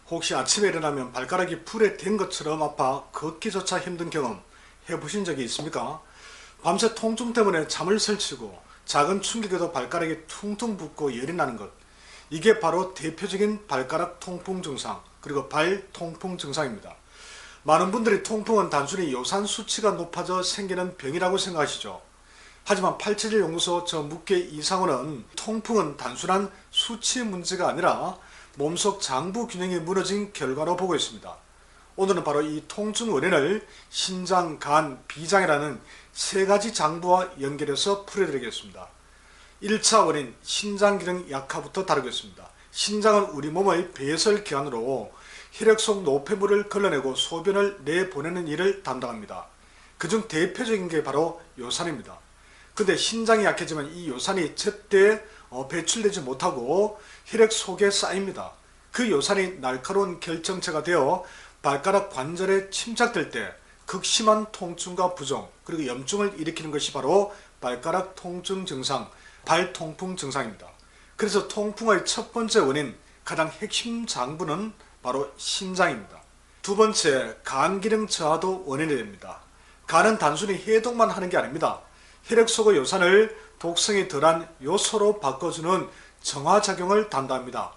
혹시 아침에 일어나면 발가락이 불에 댄 것처럼 아파 걷기조차 힘든 경험 해보신 적이 있습니까? 밤새 통증 때문에 잠을 설치고 작은 충격에도 발가락이 퉁퉁 붓고 열이 나는 것, 이게 바로 대표적인 발가락 통풍 증상, 그리고 발 통풍 증상입니다. 많은 분들이 통풍은 단순히 요산 수치가 높아져 생기는 병이라고 생각하시죠. 하지만 팔체질 연구소 저 묵계 이상호는 통풍은 단순한 수치 문제가 아니라 몸속 장부 균형이 무너진 결과로 보고 있습니다. 오늘은 바로 이 통증 원인을 신장, 간, 비장이라는 세 가지 장부와 연결해서 풀어드리겠습니다. 1차 원인, 신장 기능 약화부터 다루겠습니다. 신장은 우리 몸의 배설기관으로 혈액 속 노폐물을 걸러내고 소변을 내보내는 일을 담당합니다. 그중 대표적인 게 바로 요산입니다. 근데 신장이 약해지면 이 요산이 제때 배출되지 못하고 혈액 속에 쌓입니다. 그 요산이 날카로운 결정체가 되어 발가락 관절에 침착될 때 극심한 통증과 부종, 그리고 염증을 일으키는 것이 바로 발가락 통증 증상, 발통풍 증상입니다. 그래서 통풍의 첫 번째 원인, 가장 핵심 장부는 바로 신장입니다. 두 번째, 간 기능 저하도 원인이 됩니다. 간은 단순히 해독만 하는 게 아닙니다. 혈액 속의 요산을 독성이 덜한 요소로 바꿔주는 정화작용을 담당합니다.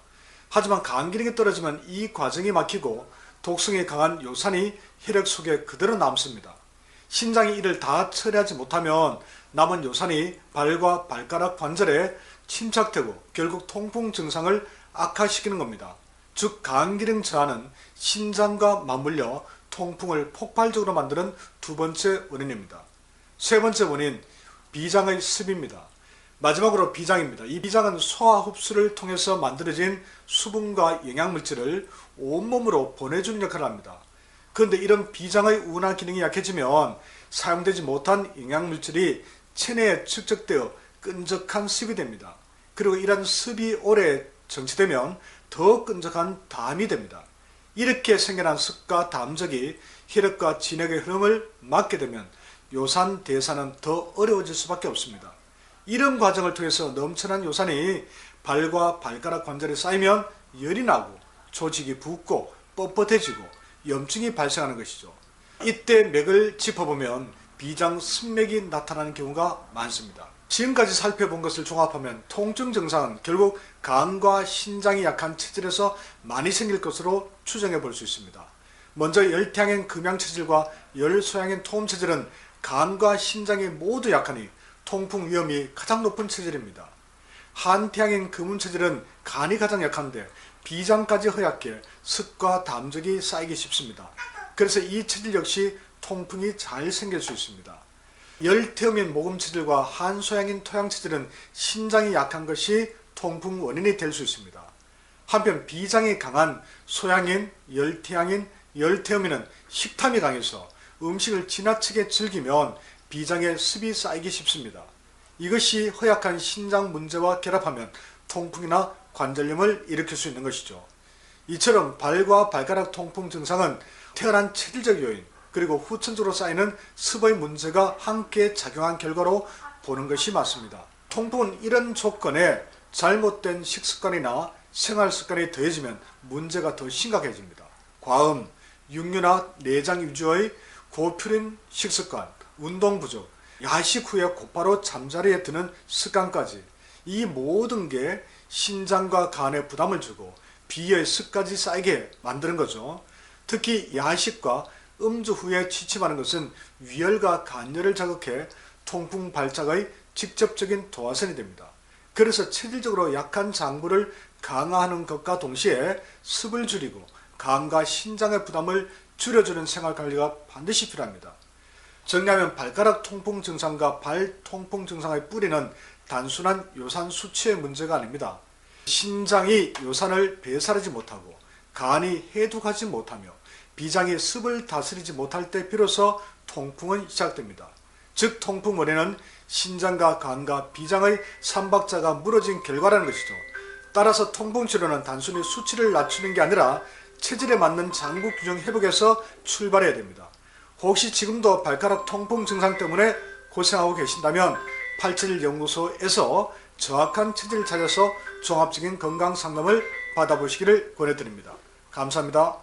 하지만 간 기능이 떨어지면 이 과정이 막히고 독성이 강한 요산이 혈액 속에 그대로 남습니다. 신장이 이를 다 처리하지 못하면 남은 요산이 발과 발가락 관절에 침착되고 결국 통풍 증상을 악화시키는 겁니다. 즉, 간 기능 저하는 신장과 맞물려 통풍을 폭발적으로 만드는 두 번째 원인입니다. 세 번째 원인, 비장의 습입니다. 마지막으로 비장입니다. 이 비장은 소화 흡수를 통해서 만들어진 수분과 영양물질을 온몸으로 보내주는 역할을 합니다. 그런데 이런 비장의 운하 기능이 약해지면 사용되지 못한 영양물질이 체내에 축적되어 끈적한 습이 됩니다. 그리고 이런 습이 오래 정체되면 더 끈적한 담이 됩니다. 이렇게 생겨난 습과 담적이 혈액과 진액의 흐름을 막게 되면 요산 대사는 더 어려워질 수밖에 없습니다. 이런 과정을 통해서 넘쳐난 요산이 발과 발가락 관절에 쌓이면 열이 나고 조직이 붓고 뻣뻣해지고 염증이 발생하는 것이죠. 이때 맥을 짚어보면 비장 습맥이 나타나는 경우가 많습니다. 지금까지 살펴본 것을 종합하면 통증 증상은 결국 간과 신장이 약한 체질에서 많이 생길 것으로 추정해 볼 수 있습니다. 먼저 열태양인 금양체질과 열소양인 토음체질은 간과 신장이 모두 약하니 통풍 위험이 가장 높은 체질입니다. 한태양인 금운체질은 간이 가장 약한데 비장까지 허약해 습과 담적이 쌓이기 쉽습니다. 그래서 이 체질 역시 통풍이 잘 생길 수 있습니다. 열태음인 모금체질과 한소양인 토양체질은 신장이 약한 것이 통풍 원인이 될 수 있습니다. 한편 비장이 강한 소양인, 열태양인, 열태음인은 식탐이 강해서 음식을 지나치게 즐기면 비장에 습이 쌓이기 쉽습니다. 이것이 허약한 신장 문제와 결합하면 통풍이나 관절염을 일으킬 수 있는 것이죠. 이처럼 발과 발가락 통풍 증상은 태어난 체질적 요인, 그리고 후천적으로 쌓이는 습의 문제가 함께 작용한 결과로 보는 것이 맞습니다. 통풍은 이런 조건에 잘못된 식습관이나 생활습관이 더해지면 문제가 더 심각해집니다. 과음, 육류나 내장 위주의 고퓨린 식습관, 운동 부족, 야식 후에 곧바로 잠자리에 드는 습관까지, 이 모든 게 신장과 간에 부담을 주고 비의 습까지 쌓이게 만드는 거죠. 특히 야식과 음주 후에 취침하는 것은 위열과 간열을 자극해 통풍 발작의 직접적인 도화선이 됩니다. 그래서 체질적으로 약한 장부를 강화하는 것과 동시에 습을 줄이고 간과 신장의 부담을 줄여주는 생활관리가 반드시 필요합니다. 정리하면 발가락 통풍 증상과 발 통풍 증상의 뿌리는 단순한 요산 수치의 문제가 아닙니다. 신장이 요산을 배설하지 못하고 간이 해독하지 못하며 비장이 습을 다스리지 못할 때 비로소 통풍은 시작됩니다. 즉 통풍 원인은 신장과 간과 비장의 삼박자가 무너진 결과라는 것이죠. 따라서 통풍 치료는 단순히 수치를 낮추는 게 아니라 체질에 맞는 장부 균형 회복에서 출발해야 됩니다. 혹시 지금도 발가락 통풍 증상 때문에 고생하고 계신다면 팔체질 연구소에서 정확한 체질을 찾아서 종합적인 건강 상담을 받아보시기를 권해드립니다. 감사합니다.